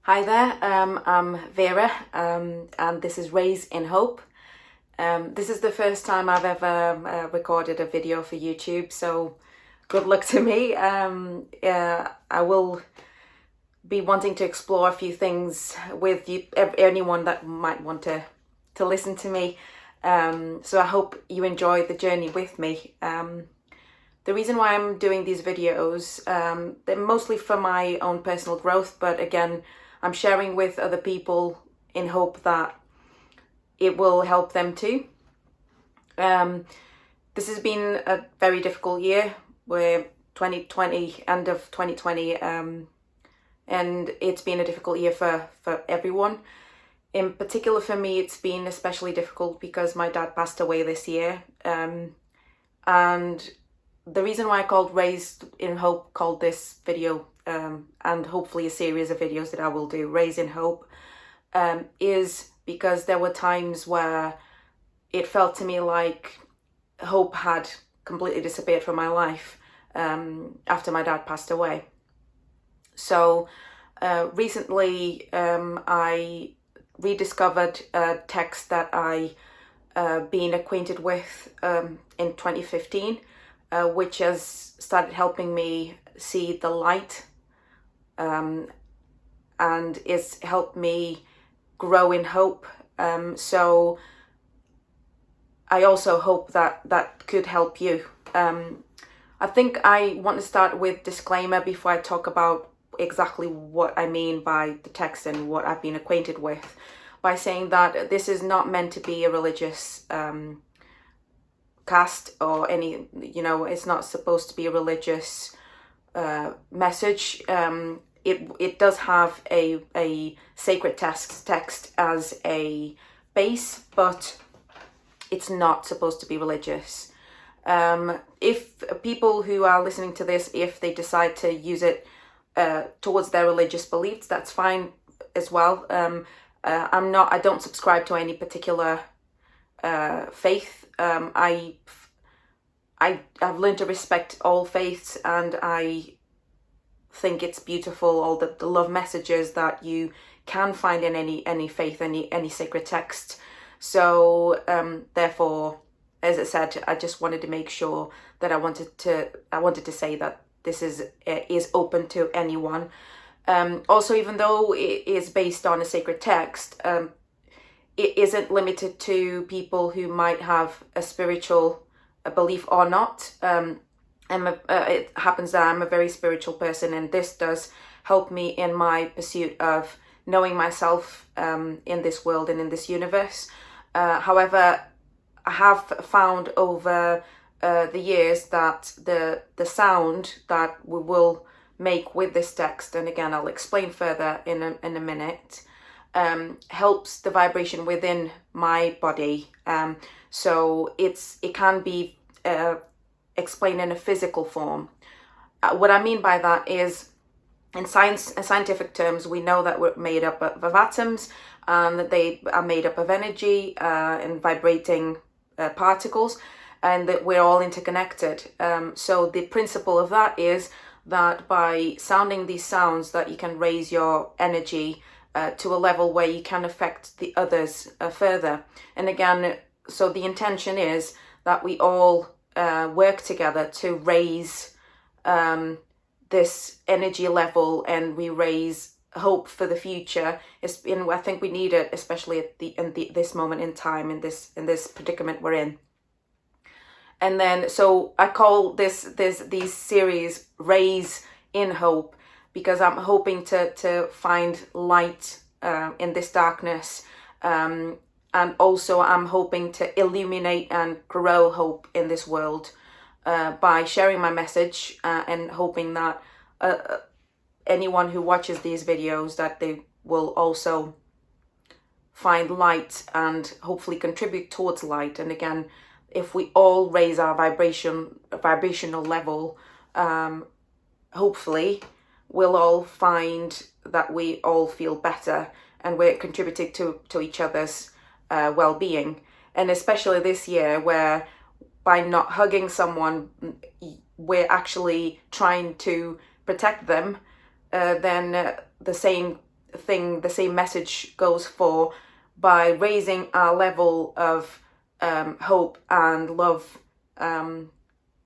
Hi there, I'm Vera, and this is Raise in Hope. This is the first time I've ever recorded a video for YouTube, so good luck to me. I will be wanting to explore a few things with you, anyone that might want to listen to me. So I hope you enjoy the journey with me. The reason why I'm doing these videos, they're mostly for my own personal growth, but again, I'm sharing with other people in hope that it will help them too. This has been a very difficult year. We're 2020, end of 2020, and it's been a difficult year for everyone. In particular for me, it's been especially difficult because my dad passed away this year. And the reason why I called Raised in Hope, called this video, and hopefully a series of videos that I will do, Raise in Hope, is because there were times where it felt to me like hope had completely disappeared from my life after my dad passed away. So recently I rediscovered a text that I been acquainted with in 2015, which has started helping me see the light, and it's helped me grow in hope. So I also hope that could help you. I think I want to start with disclaimer before I talk about exactly what I mean by the text and what I've been acquainted with, by saying that this is not meant to be a religious cast or any, it's not supposed to be a religious message. It does have a sacred text as a base, but it's not supposed to be religious. If people who are listening to this, if they decide to use it towards their religious beliefs, that's fine as well. I don't subscribe to any particular faith. I've learned to respect all faiths, and I think it's beautiful, all the love messages that you can find in any faith, any sacred text. So therefore, as I said, I just wanted to make sure that I wanted to say that this is open to anyone. Also, even though it is based on a sacred text, it isn't limited to people who might have a spiritual belief or not. It happens that I'm a very spiritual person, and this does help me in my pursuit of knowing myself in this world and in this universe. However, I have found over the years that the sound that we will make with this text, and again I'll explain further in a minute, helps the vibration within my body. So it can be explained in a physical form. What I mean by that is, in scientific terms, we know that we're made up of atoms, and that they are made up of energy and vibrating particles, and that we're all interconnected. So the principle of that is that by sounding these sounds, that you can raise your energy to a level where you can affect the others further. And again, so the intention is that we all work together to raise this energy level, and we raise hope for the future. I think we need it, especially at this moment in time, in this predicament we're in. And then, so I call these series Raise in Hope, because I'm hoping to find light in this darkness. And also I'm hoping to illuminate and grow hope in this world by sharing my message, and hoping that anyone who watches these videos, that they will also find light and hopefully contribute towards light. And again, if we all raise our vibrational level, hopefully we'll all find that we all feel better, and we're contributing to each other's well-being. And especially this year, where by not hugging someone we're actually trying to protect them, then the saying thing, the same message goes for by raising our level of hope and love. I'm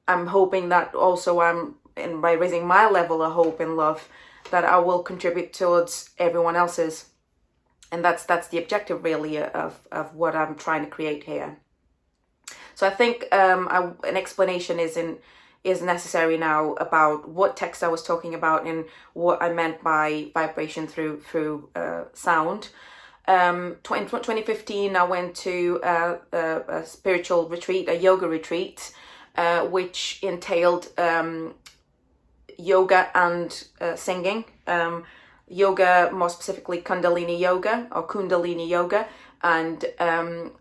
hoping that also by raising my level of hope and love, that I will contribute towards everyone else's. And that's the objective really of what I'm trying to create here. So I think an explanation is necessary now about what text I was talking about and what I meant by vibration through sound. In 2015, I went to a spiritual retreat, a yoga retreat, which entailed yoga and singing. Yoga, more specifically Kundalini yoga or Kundalini yoga, and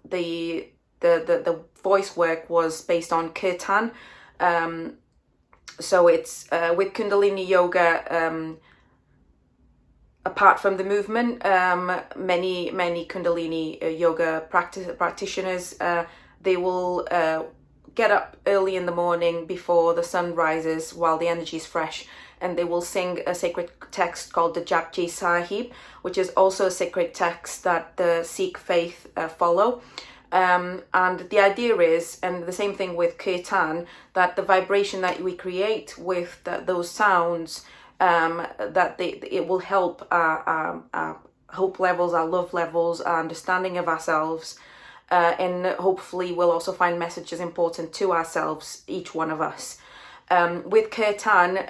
the voice work was based on kirtan. So it's with Kundalini yoga. Apart from the movement, many Kundalini yoga practitioners, they will get up early in the morning before the sun rises while the energy is fresh, and they will sing a sacred text called the Japji Sahib, which is also a sacred text that the Sikh faith follow. And the idea is, and the same thing with kirtan, that the vibration that we create with those sounds, that it will help our hope levels, our love levels, our understanding of ourselves, and hopefully we'll also find messages important to ourselves, each one of us. With kirtan,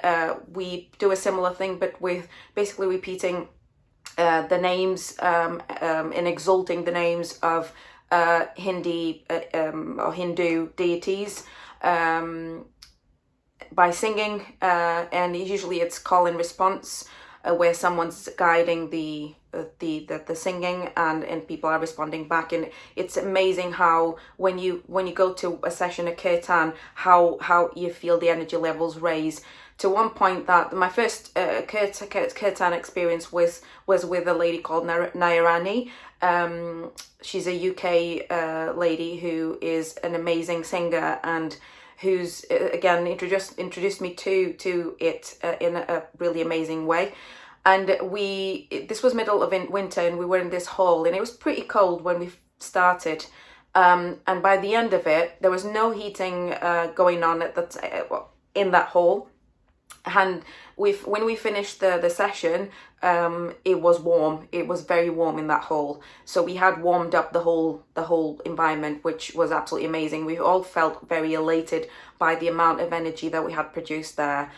we do a similar thing, but with basically repeating the names and exalting the names of Hindi or Hindu deities by singing, and usually it's call and response, where someone's guiding the singing and people are responding back. And it's amazing how when you go to a session of kirtan, how you feel the energy levels raise to one point that my first kirtan experience was with a lady called Nayarani. She's a UK lady who is an amazing singer and who's again introduced me to it in a really amazing way. And this was middle of winter, and we were in this hall, and it was pretty cold when we started. And by the end of it, there was no heating going on in that hall. And when we finished the session, it was warm. It was very warm in that hall. So we had warmed up the whole environment, which was absolutely amazing. We all felt very elated by the amount of energy that we had produced there.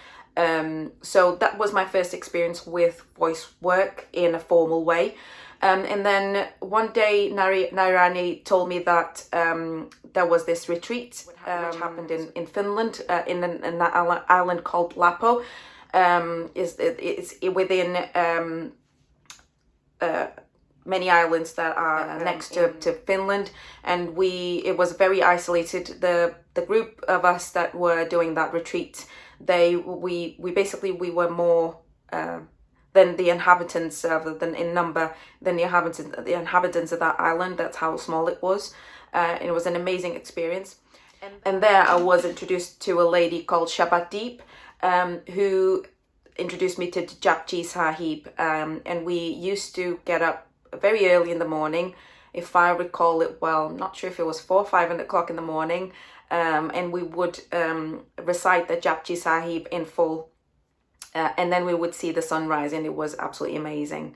So that was my first experience with voice work in a formal way. And then one day Nairani told me that there was this retreat which happened in Finland, in that island called Lapo. It's within many islands that are next to Finland, and it was very isolated. The group of us that were doing that retreat, we were more than the inhabitants than in number than the inhabitants of that island. That's how small it was. And it was an amazing experience. And there I was introduced to a lady called Shabadeep, who introduced me to Japji Sahib. And we used to get up very early in the morning. If I recall it well, I'm not sure if it was 4 or 5 o'clock in the morning. And we would recite the Japji Sahib in full. And then we would see the sunrise, and it was absolutely amazing.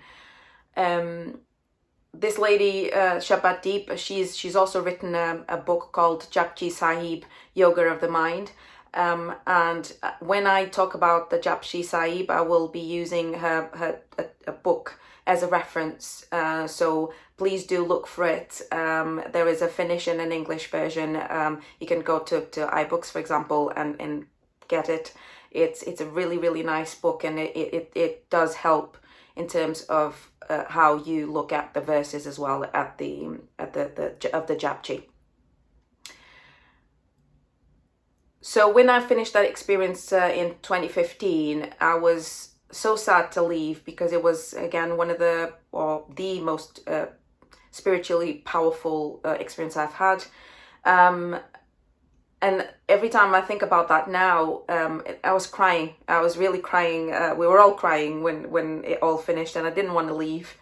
This lady, Shabadeep, she's also written a book called Japji Sahib, Yoga of the Mind. And when I talk about the Japji Sahib, I will be using her book as a reference. So please do look for it. There is a Finnish and an English version. You can go to iBooks, for example, and get it. It's a really, really nice book, and it does help in terms of how you look at the verses as well of the Japji. So when I finished that experience in 2015, I was so sad to leave, because it was again one of the most spiritually powerful experience I've had. And every time I think about that now, I was crying. I was really crying. We were all crying when it all finished, and I didn't want to leave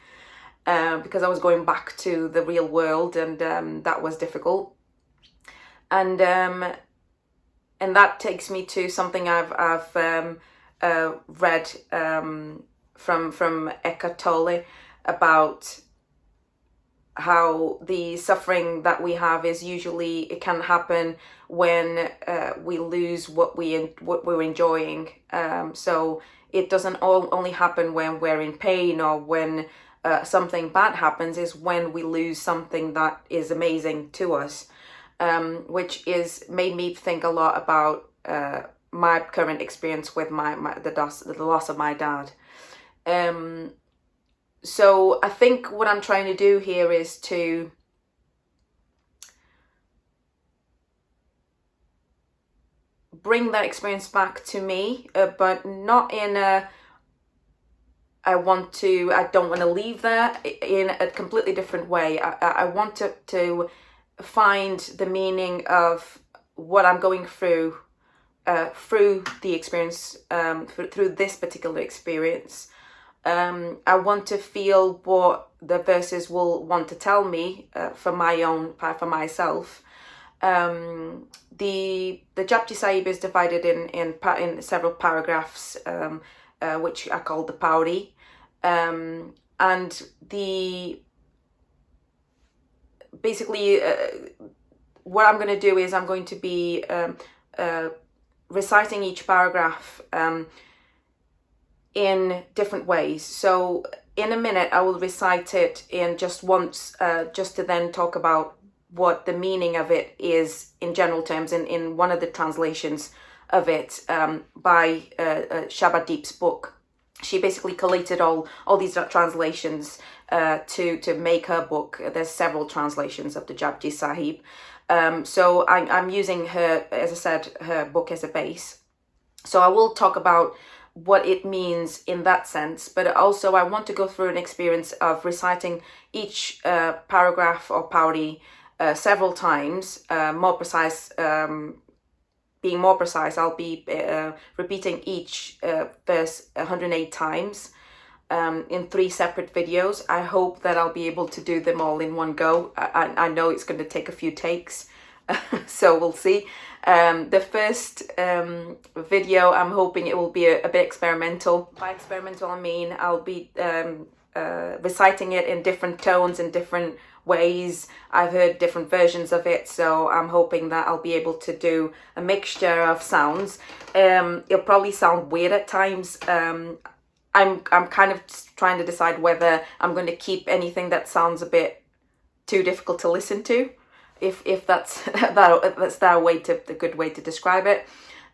because I was going back to the real world, and that was difficult. And that takes me to something I've read from Eckhart Tolle about how the suffering that we have is usually, it can happen when we lose what we're enjoying. So it doesn't only happen when we're in pain or when something bad happens. Is when we lose something that is amazing to us, which is made me think a lot about my current experience with the loss of my dad. So I think what I'm trying to do here is to bring that experience back to me, but not in a I don't want to leave there, in a completely different way. I want to find the meaning of what I'm going through the experience, through this particular experience. I want to feel what the verses will want to tell me for myself. The Japji Sahib is divided in several paragraphs, which are called the Pauri, and basically what I'm going to do is I'm going to be reciting each paragraph in different ways. So in a minute I will recite it in just once, just to then talk about what the meaning of it is in general terms, in one of the translations of it, by Shabad-Deep's book. She basically collated all these translations to make her book. There's several translations of the Japji Sahib. So I'm using her, as I said, her book as a base. So I will talk about what it means in that sense, but also I want to go through an experience of reciting each paragraph or pauri several times, more precise. Being more precise, I'll be repeating each verse 108 times in 3 separate videos. I hope that I'll be able to do them all in one go. I know it's going to take a few takes, so we'll see. The first video, I'm hoping it will be a bit experimental. By experimental, I mean I'll be reciting it in different tones and different ways. I've heard different versions of it, so I'm hoping that I'll be able to do a mixture of sounds. It'll probably sound weird at times. I'm kind of trying to decide whether I'm going to keep anything that sounds a bit too difficult to listen to, if that's the good way to describe it.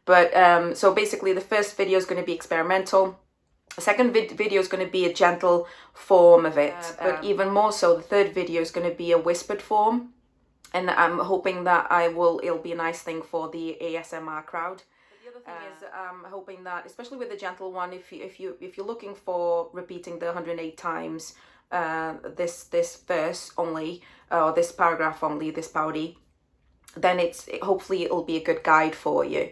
But so basically the first video is going to be experimental. The second video is going to be a gentle form of it, but even more so, the third video is going to be a whispered form, and I'm hoping that it'll be a nice thing for the ASMR crowd. But the other thing is, I'm hoping that, especially with the gentle one, if you're looking for repeating the 108 times this verse only, or this paragraph only, this pauri, then hopefully it'll be a good guide for you.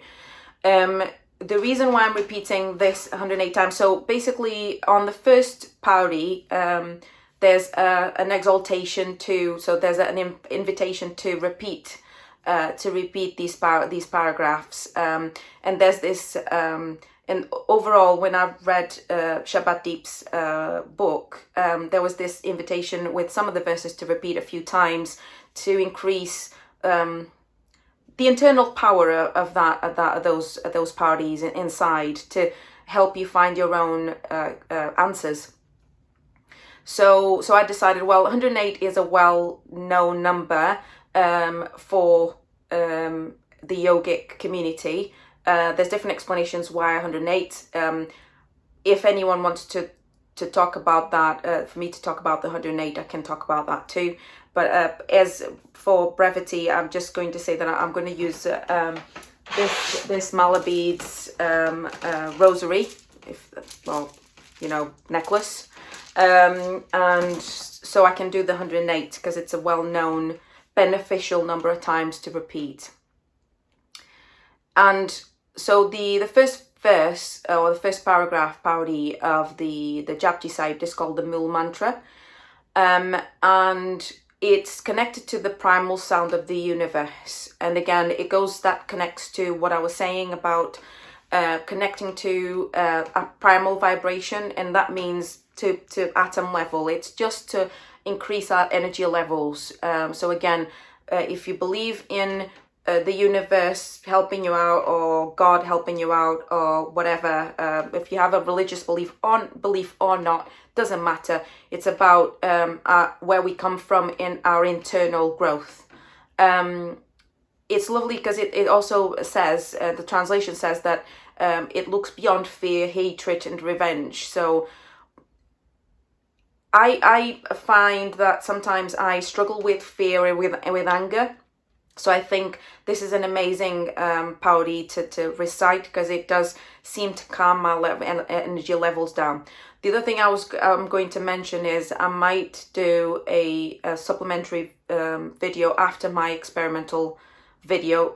The reason why I'm repeating this 108 times, so basically on the first pauri, there's an exaltation so there's an invitation to repeat these paragraphs, and there's this, and overall, when I've read Shabad-Deep's book, there was this invitation with some of the verses to repeat a few times to increase the internal power of those parties inside, to help you find your own answers. So I decided, well, 108 is a well-known number for the yogic community. There's different explanations why 108. If anyone wants to talk about that, for me to talk about the 108, I can talk about that too. But as for brevity, I'm just going to say that I'm going to use this Mala Beads rosary, necklace, and so I can do the 108 because it's a well-known beneficial number of times to repeat. And so the first verse, or the first paragraph, Pauri, of the Japji Sahib is called the Mool Mantra. And it's connected to the primal sound of the universe. And again, that connects to what I was saying about connecting to a primal vibration, and that means to atom level. It's just to increase our energy levels. So again, if you believe in the universe helping you out, or God helping you out, or whatever, if you have a religious belief or not, doesn't matter. It's about where we come from in our internal growth. It's lovely because it also says, the translation says that it looks beyond fear, hatred, and revenge. So I find that sometimes I struggle with fear and with anger. So I think this is an amazing Pauri to recite, because it does seem to calm my energy levels down. The other thing I'm going to mention is I might do a supplementary video after my experimental video,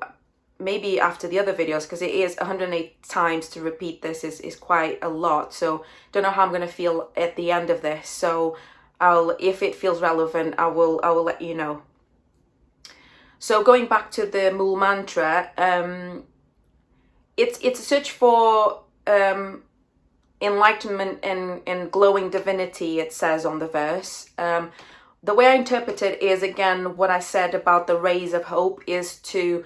maybe after the other videos, because it is 108 times to repeat this is quite a lot. So don't know how I'm going to feel at the end of this. So if it feels relevant, I will let you know. So going back to the Mool Mantra, it's a search for enlightenment and glowing divinity, it says on the verse. The way I interpret it is, again, what I said about the rays of hope is to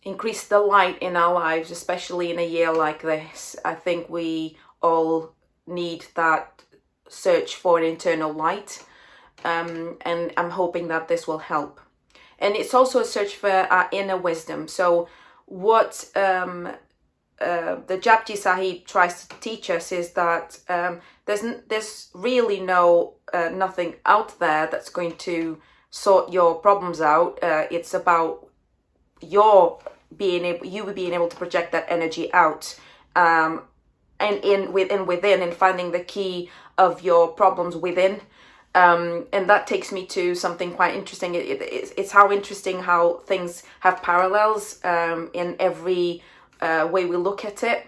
increase the light in our lives, especially in a year like this. I think we all need that search for an internal light, and I'm hoping that this will help. And it's also a search for our inner wisdom. So what the Japji Sahib tries to teach us is that there's really nothing out there that's going to sort your problems out. It's about you being able to project that energy out, and within, and finding the key of your problems within. And that takes me to something quite interesting. It's how interesting how things have parallels in every way we look at it.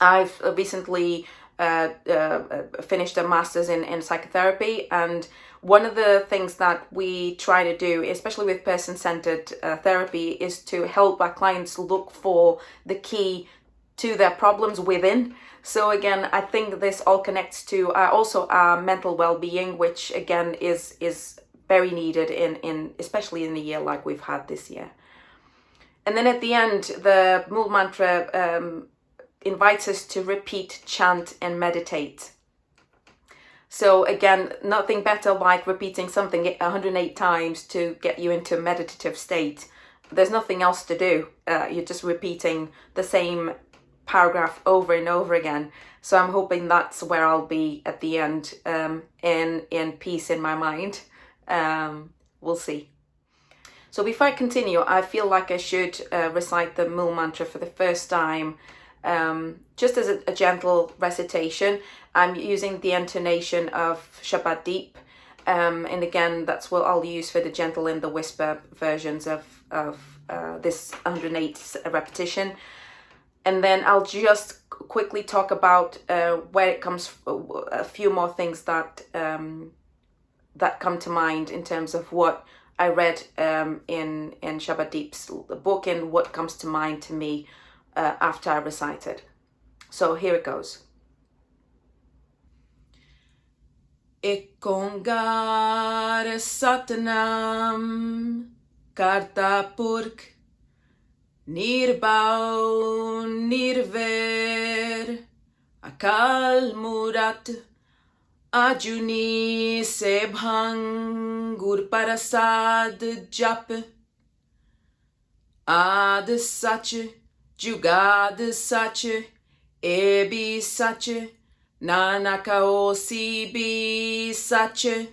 I've recently finished a master's in psychotherapy, and one of the things that we try to do, especially with person-centered therapy, is to help our clients look for the key to their problems within. So again, I think this all connects to also our mental well-being, which again is very needed in especially in a year like we've had this year. And then at the end, the Mool Mantra invites us to repeat, chant, and meditate. So again, nothing better like repeating something 108 times to get you into a meditative state. There's nothing else to do. You're just repeating the same paragraph over and over again. So I'm hoping that's where I'll be at the end, in peace in my mind. We'll see. So before I continue, I feel like I should recite the Mool Mantra for the first time, just as a gentle recitation. I'm using the intonation of Shabad Deep, and again, that's what I'll use for the gentle and the whisper versions of this 108 repetition. And then I'll just quickly talk about where it comes, a few more things that that come to mind in terms of what I read in Shabad Deep's book, and what comes to mind to me after I recite it. So here it goes. Ek Onkar Satnam Karta Purkh Nirbhau Nirvair Akal Murat Ajuni Sebhang Gur Parasad Jap Ad Sach Jugad Sach Ebi Sach Nanakaosi Bi Sach.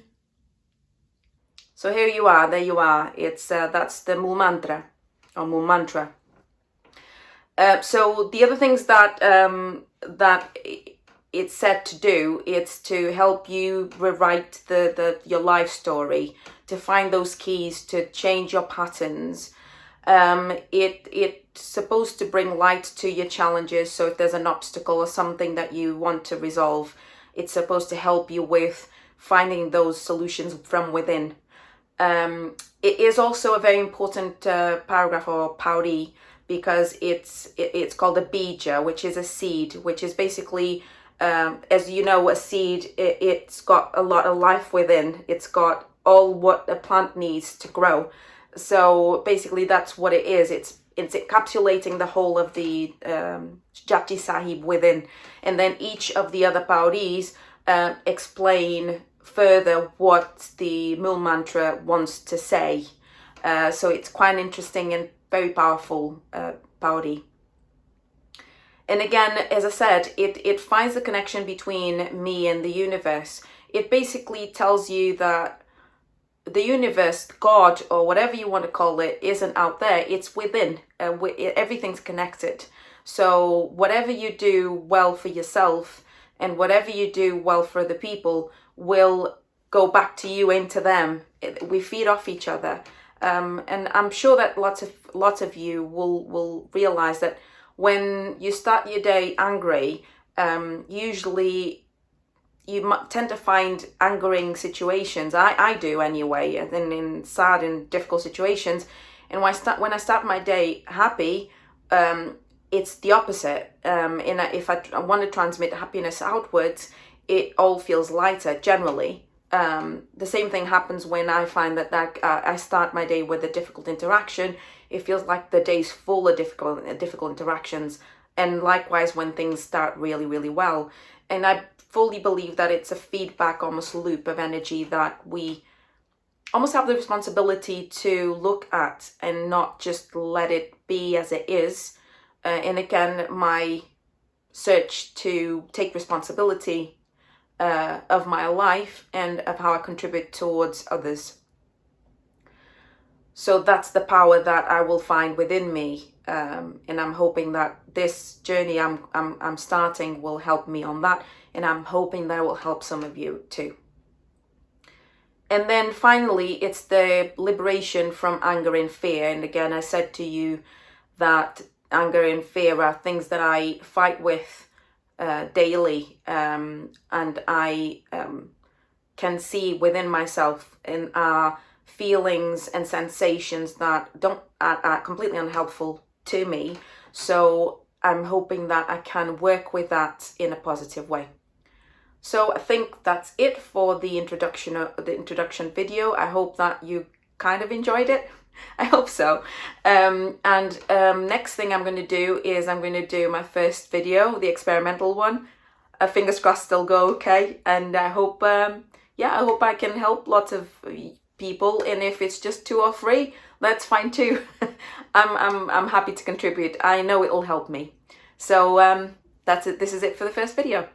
So here you are, there you are. It's that's the Mool Mantra, or Mool Mantra. So the other things that that it's said to do, it's to help you rewrite your life story, to find those keys, to change your patterns, It's supposed to bring light to your challenges. So if there's an obstacle or something that you want to resolve, it's supposed to help you with finding those solutions from within. It is also a very important paragraph or pauri, because it's called a bija, which is a seed, which is basically, as you know, a seed, it's got a lot of life within. It's got all what a plant needs to grow. So basically that's what it is. It's encapsulating the whole of the Japji Sahib within. And then each of the other pauris explain further what the Mool Mantra wants to say. So it's quite an interesting and very powerful pauri. And again, as I said, it finds the connection between me and the universe. It basically tells you that the universe, God, or whatever you want to call it, isn't out there. It's within. Everything's connected. So whatever you do well for yourself and whatever you do well for other people will go back to you, into them. We feed off each other. And I'm sure that lots of you will realize that when you start your day angry, usually you tend to find angering situations. I do anyway, and then in sad and difficult situations. And when I start my day happy, it's the opposite. If I want to transmit happiness outwards, it all feels lighter generally. The same thing happens when I find that I start my day with a difficult interaction. It feels like the day's full of difficult interactions. And likewise when things start really, really well. And I fully believe that it's a feedback, almost loop of energy that we almost have the responsibility to look at and not just let it be as it is. And again, my search to take responsibility of my life and of how I contribute towards others. So that's the power that I will find within me, and I'm hoping that this journey I'm starting will help me on that, and I'm hoping that it will help some of you too. And then finally, it's the liberation from anger and fear. And again, I said to you that anger and fear are things that I fight with daily, and I can see within myself in feelings and sensations that are completely unhelpful to me. So I'm hoping that I can work with that in a positive way. So I think that's it for the introduction video. I hope that you kind of enjoyed it. I hope so. Next thing I'm going to do is I'm going to do my first video, the experimental one. Fingers crossed it'll go okay. And I hope, I hope I can help lots of people. And if it's just 2 or 3, that's fine too. I'm happy to contribute. I know it'll help me. So that's it. This is it for the first video.